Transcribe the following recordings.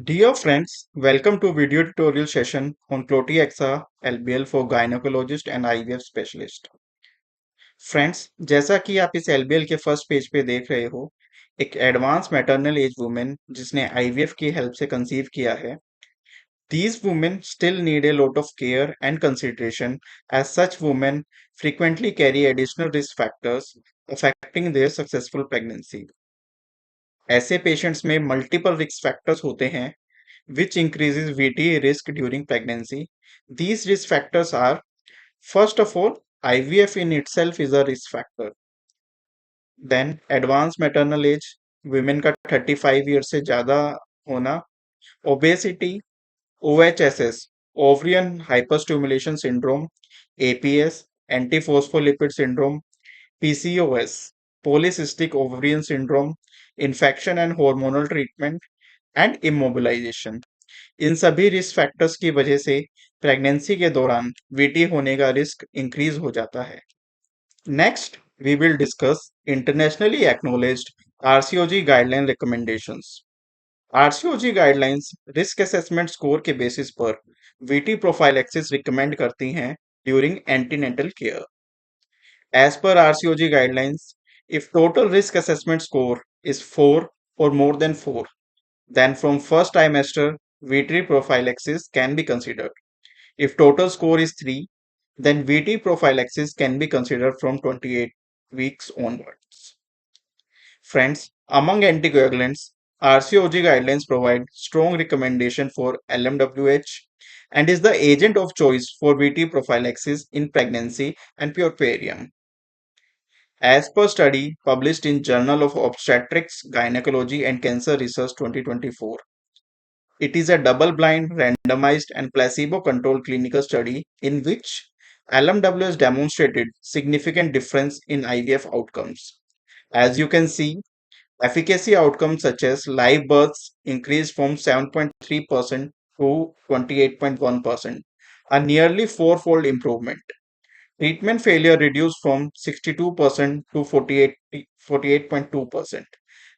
Dear friends, welcome to video tutorial session on Cloti-Xa LBL for gynecologist and IVF specialist. Friends, जैसा कि आप इस LBL के first page पे देख रहे हो, एक एडवांस मैटरनल एज वुमेन जिसने IVF की हेल्प से कंसीव किया है, these women still need a lot of care and consideration as such women frequently carry additional risk factors affecting their successful pregnancy. ऐसे पेशेंट्स में मल्टीपल रिस्क फैक्टर्स होते हैं which increases VT risk during pregnancy. These risk factors are, first of all, IVF in itself is a risk factor. Then advanced maternal age, women का 35 year से ज़्यादा होना, obesity, OHSS, ovarian hyperstimulation syndrome, APS, antiphospholipid syndrome, PCOS, polycystic ovarian syndrome, infection and hormonal treatment, and immobilization. इन सभी risk factors की वजह से pregnancy के दौरान वीटी होने का रिस्क इंक्रीज हो जाता है। Next we will discuss internationally acknowledged RCOG guideline recommendations. RCOG guidelines risk assessment score के बेसिस पर वीटी प्रोफाइलैक्सिस रिकमेंड करती हैं during antenatal care. As per RCOG guidelines, if total risk assessment score is 4 or more than 4, then from first trimester, VT prophylaxis can be considered. If total score is 3, then VT prophylaxis can be considered from 28 weeks onwards. Friends, among anticoagulants, RCOG guidelines provide strong recommendation for LMWH and is the agent of choice for VT prophylaxis in pregnancy and puerperium. As per study published in Journal of Obstetrics, Gynecology and Cancer Research 2024, it is a double-blind, randomized and placebo-controlled clinical study in which LMWH demonstrated significant difference in IVF outcomes. As you can see, efficacy outcomes such as live births increased from 7.3% to 28.1%, a nearly four-fold improvement. Treatment failure reduced from 62% to 48.2%,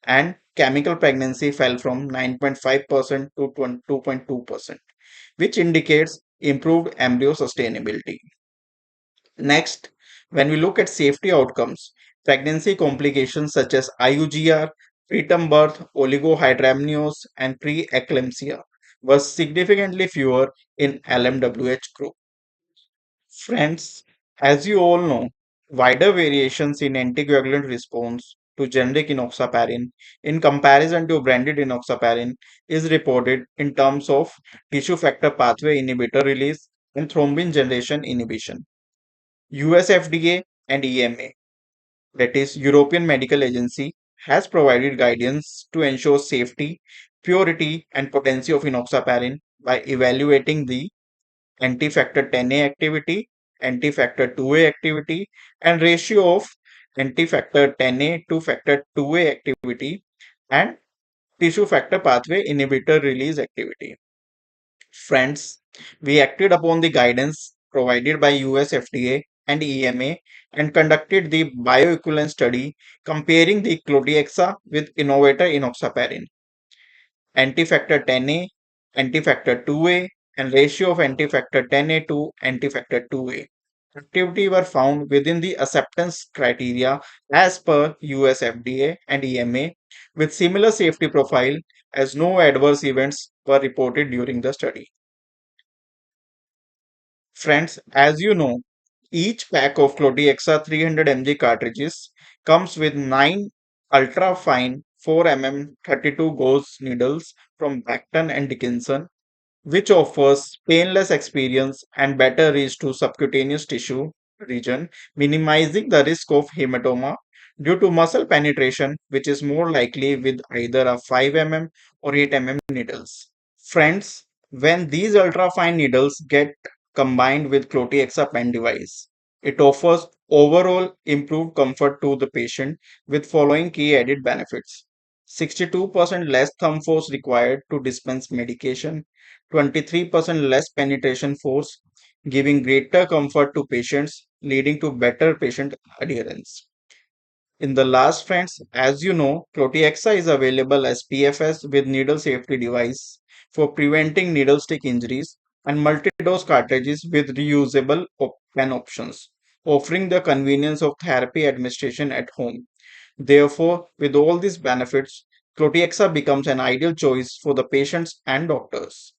and chemical pregnancy fell from 9.5% to 2.2%, which indicates improved embryo sustainability. Next, when we look at safety outcomes, pregnancy complications such as IUGR, preterm birth, oligohydramnios, and preeclampsia were significantly fewer in LMWH group. Friends, as you all know, wider variations in anticoagulant response to generic enoxaparin in comparison to branded enoxaparin is reported in terms of tissue factor pathway inhibitor release and thrombin generation inhibition. US FDA and EMA, that is European Medical Agency, has provided guidance to ensure safety, purity, and potency of enoxaparin by evaluating the anti-factor 10A activity, anti-factor 2A activity, and ratio of anti-factor 10A to factor 2A activity and tissue factor pathway inhibitor release activity. Friends, we acted upon the guidance provided by US FDA and EMA and conducted the bioequivalence study comparing the Cloti-Xa with innovator enoxaparin, anti-factor 10A, anti-factor 2A, and ratio of anti-factor 10A to anti-factor 2A. Activity were found within the acceptance criteria as per US FDA and EMA with similar safety profile as no adverse events were reported during the study. Friends, as you know, each pack of Cloti-Xa 300 mg cartridges comes with 9 ultra fine 4 mm 32 gauge needles from Becton and Dickinson, which offers painless experience and better reach to subcutaneous tissue region, minimizing the risk of hematoma due to muscle penetration, which is more likely with either a 5 mm or 8 mm needles. Friends, when these ultrafine needles get combined with Cloti-Xa pen device, it offers overall improved comfort to the patient with following key added benefits. 62% less thumb force required to dispense medication, 23% less penetration force, giving greater comfort to patients, leading to better patient adherence. In the last friends, as you know, Cloti-Xa is available as PFS with needle safety device for preventing needle stick injuries and multi-dose cartridges with reusable pen options, offering the convenience of therapy administration at home. Therefore, with all these benefits, Cloti-Xa becomes an ideal choice for the patients and doctors.